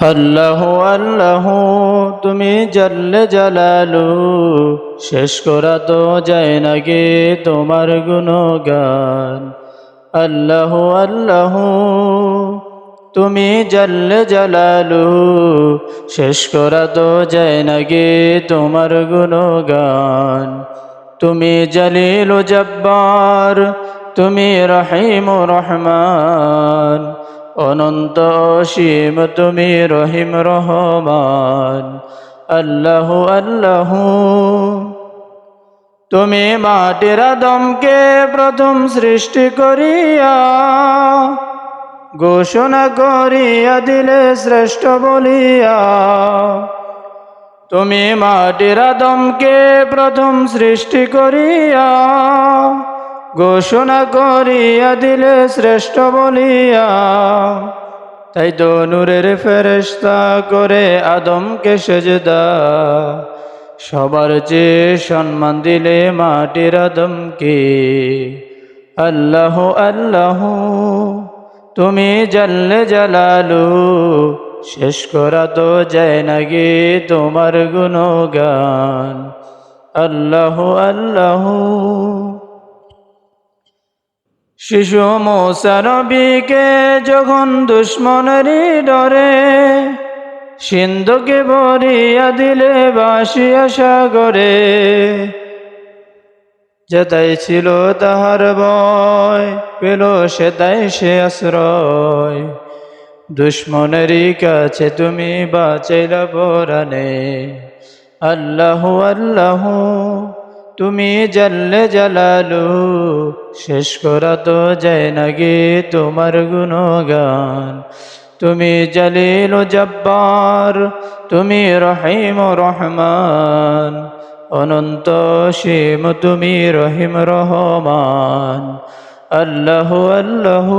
আল্লাহু আল্লাহু তুমি জাল্লে জালালু, শেষ করা তো যায় না গে তোমার গুণগান। আল্লাহু আল্লাহু তুমি জাল্লে জালালু, শেষ করা তো যায় না গে তোমার গুণগান। তুমি জলিল জব্বার, তুমি রহিম রহমান, অনন্ত অসীম তুমি রহিম রহমান। আল্লাহু আল্লাহু তুমি মাটির আদমকে প্রথম সৃষ্টি করিয়া ঘোষণা করিয়া দিলে শ্রেষ্ঠ বলিয়া। তুমি মাটির আদমকে প্রথম সৃষ্টি করিয়া ঘোষণা করিয়া দিলে শ্রেষ্ঠ বলিয়া। তাই তো নূরের ফেরেশতা করে আদমকে সেজদা, সবার চেয়ে সম্মান দিলে মাটির আদমকে। আল্লাহু আল্লাহু তুমি জাল্লে জালালু, শেষ করা তো যায় না গে তোমার গুণগান। আল্লাহু আল্লাহু শিশু মূসা নবীকে যখন দুশ্মনেরই ডরে সিন্ধুকে ভরিয়া দিলে ভাসিয়া সাগরে। যেতাই ছিল তাহার ভয়, পেল সেতাই সে আশ্রয়। দুশ্মনেরই কাছে তুমি বাঁচাইলা পরাণে। আল্লাহু আল্লাহু তুমি জাল্লে জালালু, শেষ করা তো যায় না গে তোমার গুণগান। তুমি জলিল জব্বার, তুমি রহিম রহমান, অনন্ত অসীম তুমি রহিম রহমান। আল্লাহু আল্লাহু